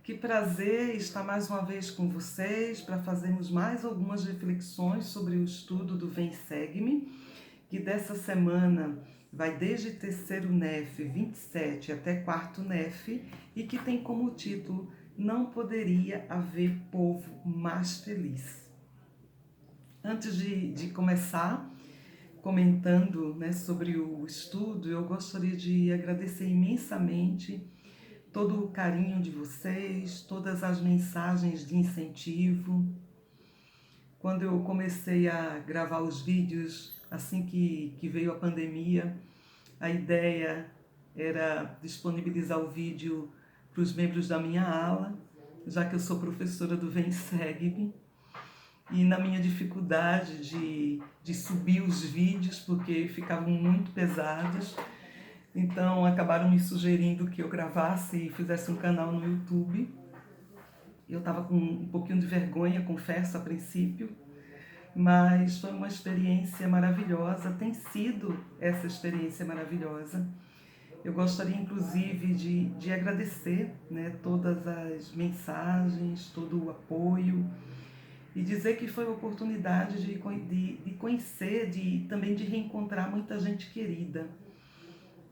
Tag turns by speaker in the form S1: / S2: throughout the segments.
S1: Que prazer estar mais uma vez com vocês para fazermos mais algumas reflexões sobre o estudo do Vem Segue-me, que dessa semana vai desde terceiro NEF 27 até quarto NEF e que tem como título Não Poderia Haver Povo Mais Feliz. Antes de começar comentando, sobre o estudo, eu gostaria de agradecer imensamente todo o carinho de vocês, todas as mensagens de incentivo. Quando eu comecei a gravar os vídeos, assim que veio a pandemia, a ideia era disponibilizar o vídeo para os membros da minha ala, já que eu sou professora do Vem Segue-me, e na minha dificuldade de subir os vídeos, porque ficavam muito pesados, então acabaram me sugerindo que eu gravasse e fizesse um canal no YouTube. Eu estava com um pouquinho de vergonha, confesso, a princípio, mas foi uma experiência maravilhosa, tem sido essa experiência maravilhosa. Eu gostaria, inclusive, de agradecer, todas as mensagens, todo o apoio, e dizer que foi uma oportunidade de conhecer, também de reencontrar muita gente querida.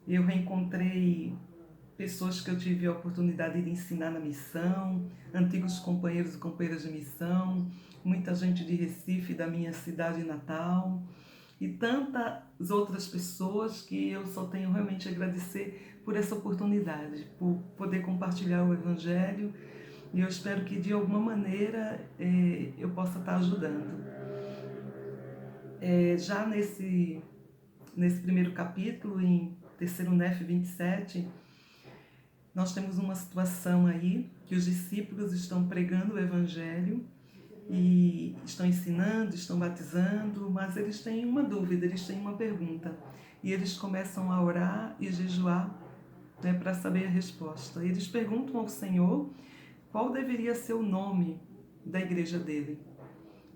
S1: Eu reencontrei pessoas que eu tive a oportunidade de ensinar na missão, antigos companheiros e companheiras de missão, muita gente de Recife, da minha cidade natal, e tantas outras pessoas que eu só tenho realmente a agradecer por essa oportunidade, por poder compartilhar o Evangelho, e eu espero que de alguma maneira eu possa estar ajudando. Já nesse primeiro capítulo, em terceiro NEF 27, nós temos uma situação aí que os discípulos estão pregando o Evangelho e estão ensinando, estão batizando, mas eles têm uma dúvida, eles têm uma pergunta. E eles começam a orar e jejuar, para saber a resposta. E eles perguntam ao Senhor qual deveria ser o nome da igreja dele.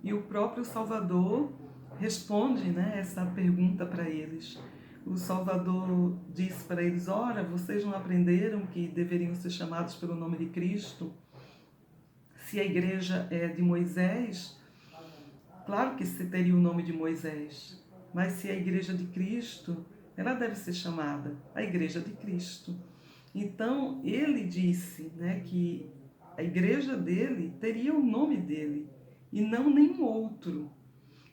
S1: E o próprio Salvador responde, essa pergunta para eles. O Salvador diz para eles: ora, vocês não aprenderam que deveriam ser chamados pelo nome de Cristo? Se a igreja é de Moisés, claro que se teria o nome de Moisés, mas se a igreja de Cristo, ela deve ser chamada a igreja de Cristo. Então, ele disse, que a igreja dele teria o nome dele e não nenhum outro.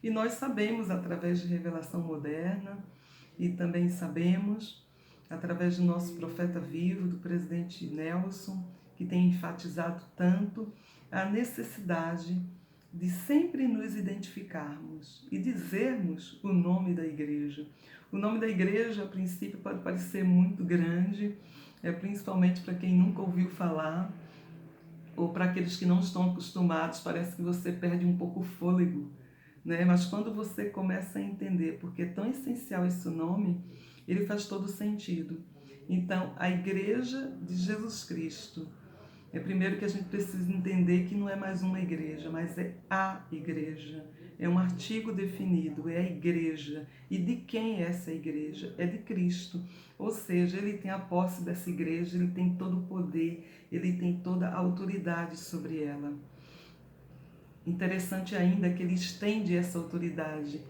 S1: E nós sabemos, através de revelação moderna, e também sabemos, através do nosso profeta vivo, do presidente Nelson, que tem enfatizado tanto a necessidade de sempre nos identificarmos e dizermos o nome da igreja. O nome da igreja, a princípio, pode parecer muito grande, principalmente para quem nunca ouviu falar, ou para aqueles que não estão acostumados, parece que você perde um pouco o fôlego, Mas quando você começa a entender porque é tão essencial esse nome, ele faz todo sentido. Então, a igreja de Jesus Cristo, é primeiro que a gente precisa entender que não é mais uma igreja, mas é a igreja. É um artigo definido, é a igreja. E de quem é essa igreja? É de Cristo. Ou seja, ele tem a posse dessa igreja, ele tem todo o poder, ele tem toda a autoridade sobre ela. Interessante ainda que ele estende essa autoridade.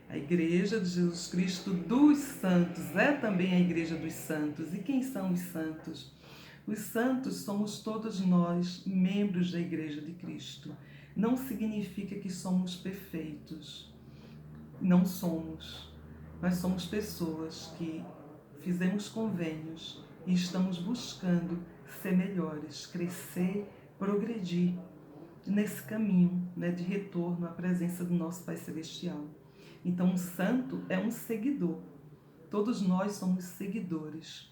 S1: A igreja de Jesus Cristo dos santos é também a igreja dos santos. E quem são os santos? Os santos somos todos nós, membros da igreja de Cristo. Não significa que somos perfeitos. Não somos. Nós somos pessoas que fizemos convênios e estamos buscando ser melhores, crescer, progredir nesse caminho, de retorno à presença do nosso Pai Celestial. Então, um santo é um seguidor. Todos nós somos seguidores.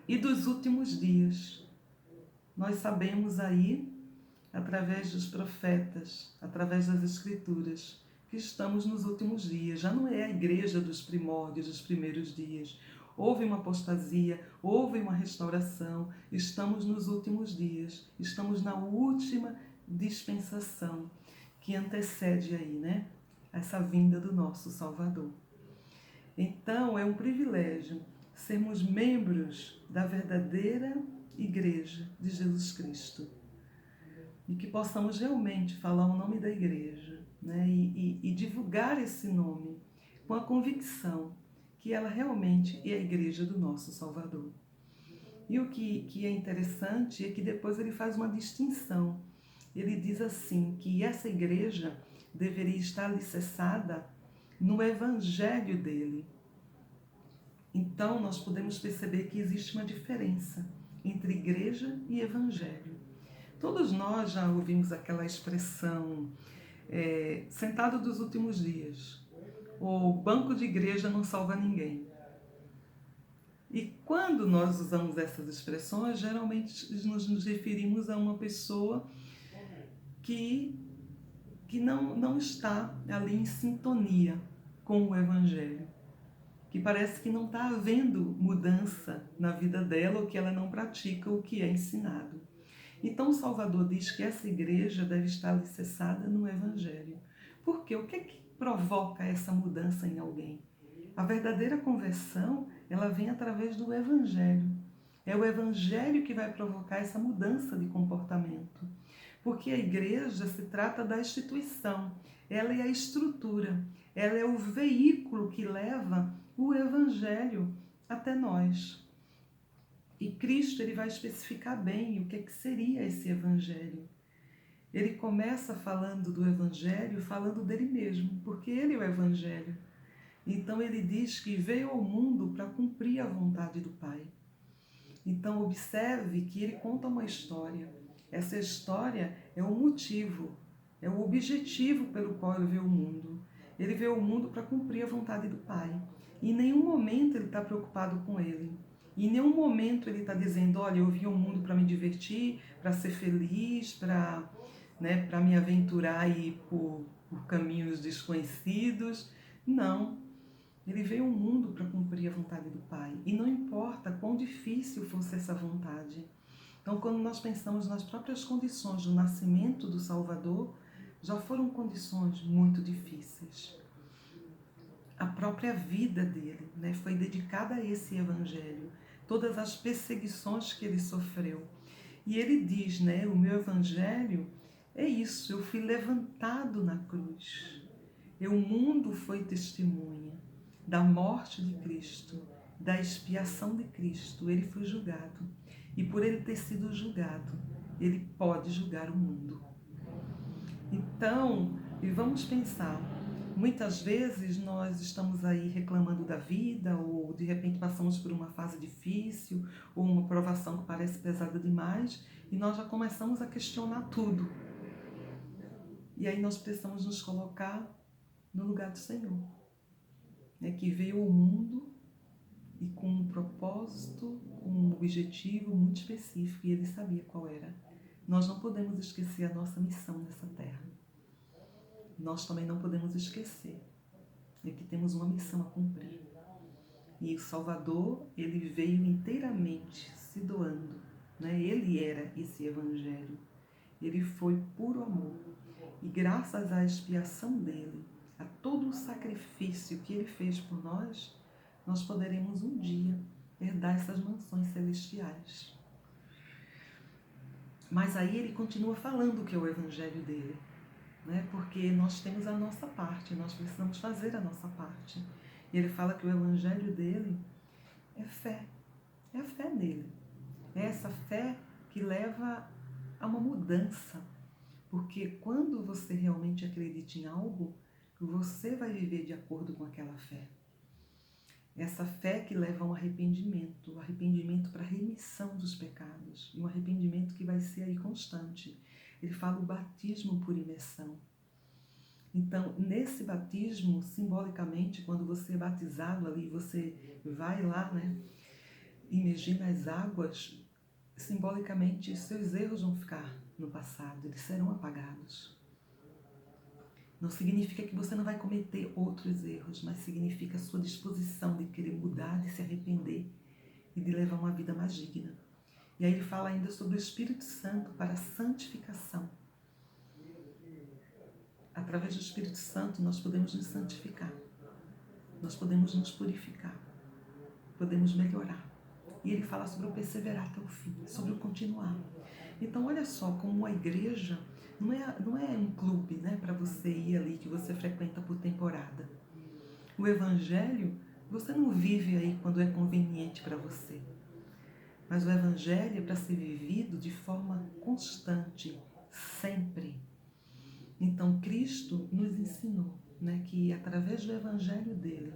S1: E dos últimos dias, nós sabemos aí, através dos profetas, através das Escrituras, que estamos nos últimos dias. Já não é a igreja dos primórdios, dos primeiros dias. Houve uma apostasia, houve uma restauração. Estamos nos últimos dias. Estamos na última dispensação que antecede aí, essa vinda do nosso Salvador. Então, é um privilégio sermos membros da verdadeira Igreja de Jesus Cristo. E que possamos realmente falar o nome da igreja, né? E divulgar esse nome com a convicção que ela realmente é a igreja do nosso Salvador. E o que é interessante é que depois ele faz uma distinção. Ele diz assim, que essa igreja deveria estar alicerçada no evangelho dele. Então, nós podemos perceber que existe uma diferença entre igreja e evangelho. Todos nós já ouvimos aquela expressão, sentado dos últimos dias, ou banco de igreja não salva ninguém. E quando nós usamos essas expressões, geralmente nos referimos a uma pessoa que não está ali em sintonia com o Evangelho, que parece que não está havendo mudança na vida dela ou que ela não pratica o que é ensinado. Então o Salvador diz que essa igreja deve estar alicerçada no Evangelho. Por quê? O que é que provoca essa mudança em alguém? A verdadeira conversão, ela vem através do Evangelho. É o Evangelho que vai provocar essa mudança de comportamento. Porque a igreja se trata da instituição, ela é a estrutura, ela é o veículo que leva o Evangelho até nós. E Cristo ele vai especificar bem o que seria esse Evangelho. Ele começa falando do Evangelho, falando dele mesmo, porque ele é o Evangelho. Então ele diz que veio ao mundo para cumprir a vontade do Pai. Então observe que ele conta uma história. Essa história é o motivo, é o objetivo pelo qual ele veio ao mundo. Ele veio ao mundo para cumprir a vontade do Pai. E em nenhum momento ele está preocupado com ele. E em nenhum momento ele está dizendo, olha, eu vim ao mundo para me divertir, para ser feliz, para me aventurar aí por caminhos desconhecidos. Não. Ele veio ao mundo para cumprir a vontade do Pai. E não importa quão difícil fosse essa vontade. Então, quando nós pensamos nas próprias condições do nascimento do Salvador, já foram condições muito difíceis. A própria vida dele, foi dedicada a esse evangelho. Todas as perseguições que ele sofreu. E ele diz, o meu evangelho é isso, eu fui levantado na cruz. O mundo foi testemunha da morte de Cristo, da expiação de Cristo. Ele foi julgado. E por ele ter sido julgado, ele pode julgar o mundo. Então, e vamos pensar, muitas vezes nós estamos aí reclamando da vida, ou de repente passamos por uma fase difícil, ou uma provação que parece pesada demais, e nós já começamos a questionar tudo. E aí nós precisamos nos colocar no lugar do Senhor, que veio ao mundo e com um propósito, com um objetivo muito específico, e ele sabia qual era. Nós não podemos esquecer a nossa missão nessa terra. Nós também não podemos esquecer que temos uma missão a cumprir. E o Salvador, ele veio inteiramente se doando. Ele era esse evangelho. Ele foi puro amor. E graças à expiação dele, a todo o sacrifício que ele fez por nós, nós poderemos um dia herdar essas mansões celestiais. Mas aí ele continua falando que é o evangelho dele, porque nós temos a nossa parte, nós precisamos fazer a nossa parte. E ele fala que o evangelho dele é fé, é a fé nele. É essa fé que leva a uma mudança, porque quando você realmente acredita em algo, você vai viver de acordo com aquela fé. Essa fé que leva a um arrependimento para a remissão dos pecados, e um arrependimento que vai ser aí constante. Ele fala o batismo por imersão. Então, nesse batismo, simbolicamente, quando você é batizado ali, você vai lá, imergir nas águas, simbolicamente, seus erros vão ficar no passado, eles serão apagados. Não significa que você não vai cometer outros erros, mas significa a sua disposição de querer mudar, de se arrepender e de levar uma vida mais digna. E aí ele fala ainda sobre o Espírito Santo para a santificação. Através do Espírito Santo nós podemos nos santificar, nós podemos nos purificar, podemos melhorar. E ele fala sobre o perseverar até o fim, sobre o continuar. Então, olha só, como a igreja não é um clube, né, para você ir ali que você frequenta por temporada. O evangelho, você não vive aí quando é conveniente para você. Mas o evangelho é para ser vivido de forma constante, sempre. Então, Cristo nos ensinou, né, que através do evangelho dele,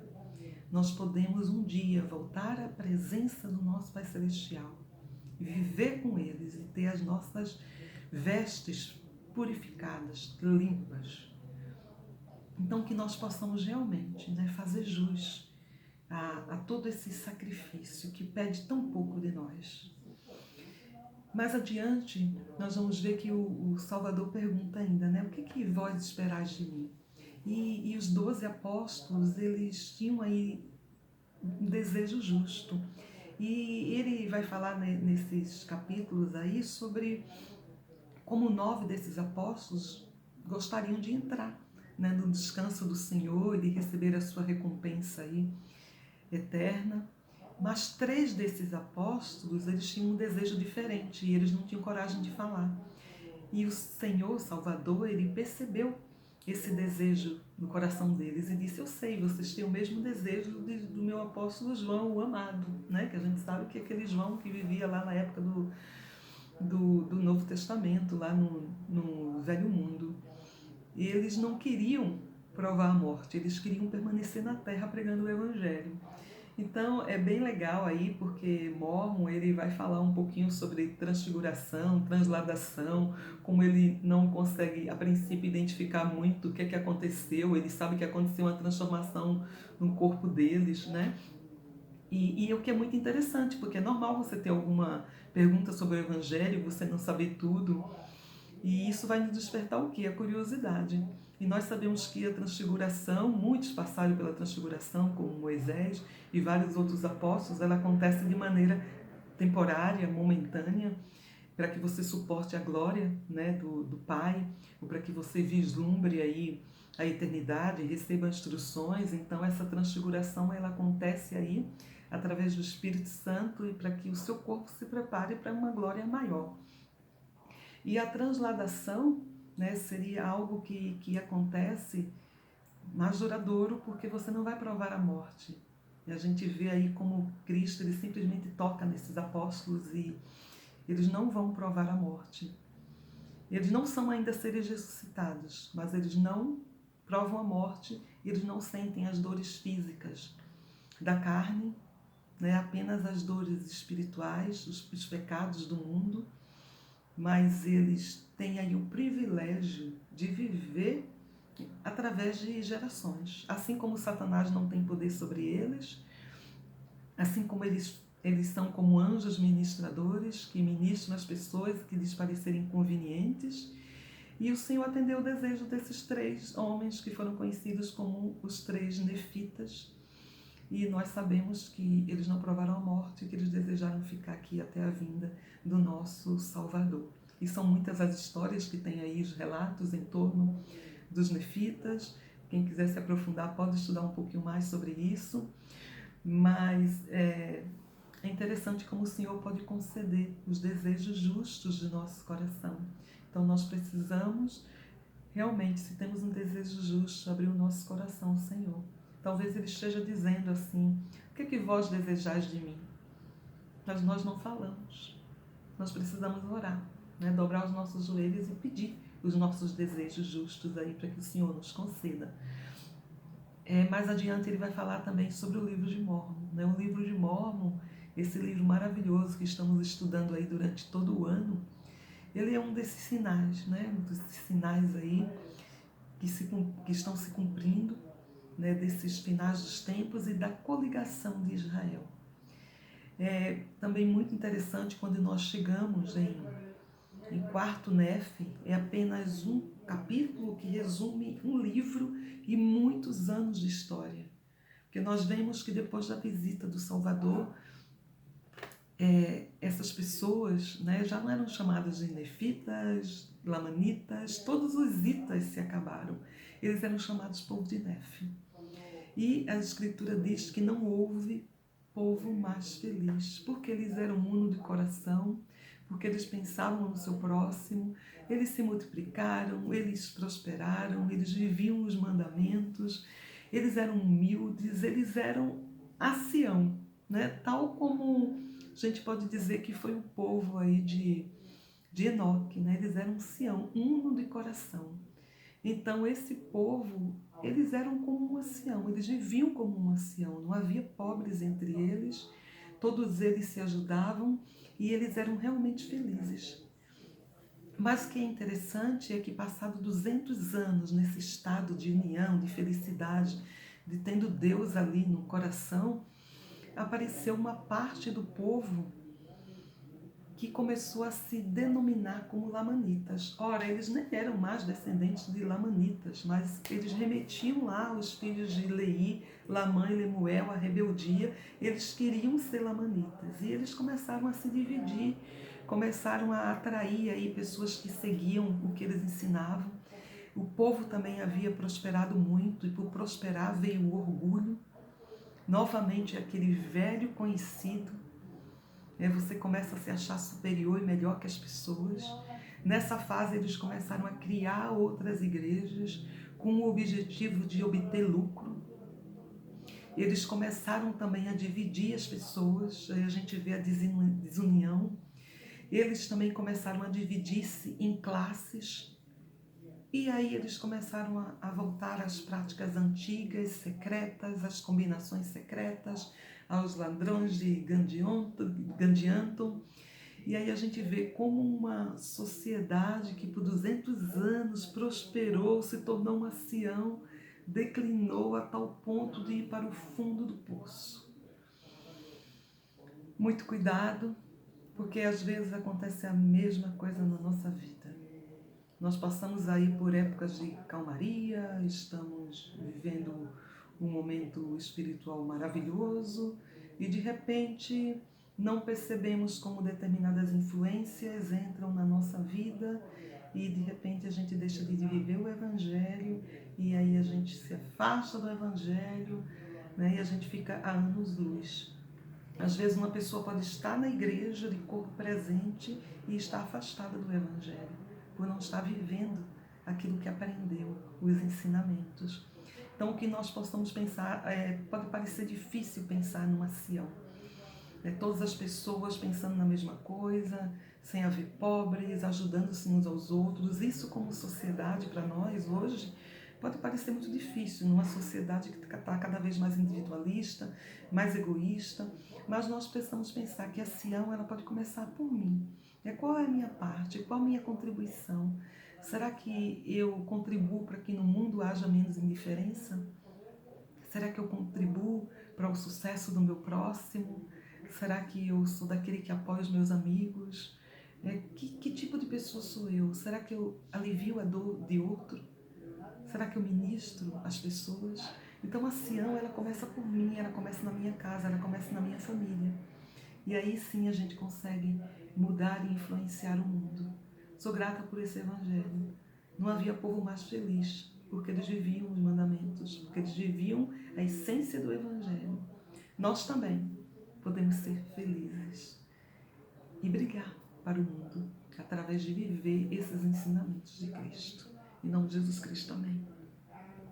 S1: nós podemos um dia voltar à presença do nosso Pai Celestial, viver com eles e ter as nossas vestes purificadas, limpas. Então, que nós possamos realmente, né, fazer jus a todo esse sacrifício que pede tão pouco de nós. Mais adiante, nós vamos ver que o Salvador pergunta ainda, né, o que vós esperais de mim? E os 12 apóstolos, eles tinham aí um desejo justo. E ele vai falar, né, nesses capítulos aí sobre como 9 desses apóstolos gostariam de entrar, né, no descanso do Senhor e de receber a sua recompensa aí eterna. Mas 3 desses apóstolos, eles tinham um desejo diferente e eles não tinham coragem de falar. E o Senhor, Salvador, ele percebeu esse desejo no coração deles e disse: eu sei, vocês têm o mesmo desejo do meu apóstolo João, o amado, né? Que a gente sabe que é aquele João que vivia lá na época do Novo Testamento, lá no Velho Mundo. E eles não queriam provar a morte, eles queriam permanecer na terra pregando o Evangelho. Então é bem legal aí, porque Mórmon ele vai falar um pouquinho sobre transfiguração, transladação, como ele não consegue a princípio identificar muito o que é que aconteceu, ele sabe que aconteceu uma transformação no corpo deles, né? E o que é muito interessante, porque é normal você ter alguma pergunta sobre o Evangelho, você não saber tudo, e isso vai nos despertar o quê? A curiosidade. E nós sabemos que a transfiguração, muitos passaram pela transfiguração, como Moisés e vários outros apóstolos, ela acontece de maneira temporária, momentânea, para que você suporte a glória, né, do Pai, ou para que você vislumbre aí a eternidade, receba instruções. Então essa transfiguração ela acontece aí através do Espírito Santo e para que o seu corpo se prepare para uma glória maior. E a transladação, né, seria algo que acontece mais duradouro, porque você não vai provar a morte. E a gente vê aí como Cristo ele simplesmente toca nesses apóstolos e eles não vão provar a morte. Eles não são ainda seres ressuscitados, mas eles não provam a morte, eles não sentem as dores físicas da carne, né, apenas as dores espirituais, os pecados do mundo, mas eles têm aí o privilégio de viver através de gerações. Assim como Satanás não tem poder sobre eles, assim como eles são como anjos ministradores que ministram as pessoas que lhes parecerem convenientes. E o Senhor atendeu o desejo desses 3 homens que foram conhecidos como os 3 nefitas. E nós sabemos que eles não provaram a morte, que eles desejaram ficar aqui até a vinda do nosso Salvador. E são muitas as histórias que tem aí, os relatos em torno dos nefitas. Quem quiser se aprofundar pode estudar um pouquinho mais sobre isso. Mas é interessante como o Senhor pode conceder os desejos justos de nosso coração. Então nós precisamos, realmente, se temos um desejo justo, abrir o nosso coração ao Senhor. Talvez Ele esteja dizendo assim: o que é que vós desejais de mim? Mas nós não falamos. Nós precisamos orar, né? Dobrar os nossos joelhos e pedir os nossos desejos justos aí para que o Senhor nos conceda. Mais adiante ele vai falar também sobre o livro de Mórmon, né? O livro de Mórmon, esse livro maravilhoso que estamos estudando aí durante todo o ano, ele é um desses sinais, né? Um desses sinais aí que estão se cumprindo, né? Desses finais dos tempos e da coligação de Israel. É também muito interessante quando nós chegamos em Quarto Nefe, é apenas um capítulo que resume um livro e muitos anos de história. Porque nós vemos que depois da visita do Salvador, essas pessoas, né, já não eram chamadas de nefitas, lamanitas, todos os itas se acabaram. Eles eram chamados povo de Nefe. E a Escritura diz que não houve povo mais feliz, porque eles eram uno de coração, porque eles pensavam no seu próximo, eles se multiplicaram, eles prosperaram, eles viviam os mandamentos, eles eram humildes, eles eram a Sião, né? Tal como a gente pode dizer que foi o povo aí de Enoque, né? Eles eram Sião, uno de coração. Então esse povo, eles eram como uma Sião, eles viviam como uma Sião, não havia pobres entre eles, todos eles se ajudavam e eles eram realmente felizes. Mas o que é interessante é que passado 200 anos nesse estado de união, de felicidade, de tendo Deus ali no coração, apareceu uma parte do povo que começou a se denominar como lamanitas. Ora, eles nem eram mais descendentes de lamanitas, mas eles remetiam lá os filhos de Leí, Lamã e Lemuel, a rebeldia, eles queriam ser lamanitas. E eles começaram a se dividir, começaram a atrair aí pessoas que seguiam o que eles ensinavam. O povo também havia prosperado muito, e por prosperar veio o orgulho. Novamente aquele velho conhecido, você começa a se achar superior e melhor que as pessoas. Nessa fase, eles começaram a criar outras igrejas com o objetivo de obter lucro. Eles começaram também a dividir as pessoas, aí a gente vê a desunião. Eles também começaram a dividir-se em classes. E aí eles começaram a voltar às práticas antigas, secretas, às combinações secretas, aos ladrões de Gandianton. E aí a gente vê como uma sociedade que por 200 anos prosperou, se tornou uma Sião, declinou a tal ponto de ir para o fundo do poço. Muito cuidado, porque às vezes acontece a mesma coisa na nossa vida. Nós passamos aí por épocas de calmaria, estamos vivendo um momento espiritual maravilhoso e de repente não percebemos como determinadas influências entram na nossa vida e de repente a gente deixa de viver o Evangelho e aí a gente se afasta do Evangelho, né, e a gente fica a anos-luz. Às vezes uma pessoa pode estar na igreja de corpo presente e estar afastada do Evangelho, por não estar vivendo aquilo que aprendeu, os ensinamentos. Então, o que nós possamos pensar, pode parecer difícil pensar numa Sião. Todas as pessoas pensando na mesma coisa, sem haver pobres, ajudando-se uns aos outros. Isso como sociedade para nós hoje pode parecer muito difícil numa sociedade que está cada vez mais individualista, mais egoísta, mas nós precisamos pensar que a Sião ela pode começar por mim. Qual é a minha parte? Qual a minha contribuição? Será que eu contribuo para que no mundo haja menos indiferença? Será que eu contribuo para o sucesso do meu próximo? Será que eu sou daquele que apoia os meus amigos? Que tipo de pessoa sou eu? Será que eu alivio a dor de outro? Será que eu ministro as pessoas? Então a Sião, ela começa por mim, ela começa na minha casa, ela começa na minha família. E aí sim a gente consegue mudar e influenciar o mundo. Sou grata por esse evangelho. Não havia povo mais feliz, porque eles viviam os mandamentos, porque eles viviam a essência do evangelho. Nós também podemos ser felizes e brigar para o mundo através de viver esses ensinamentos de Cristo. Em nome de Jesus Cristo, amém.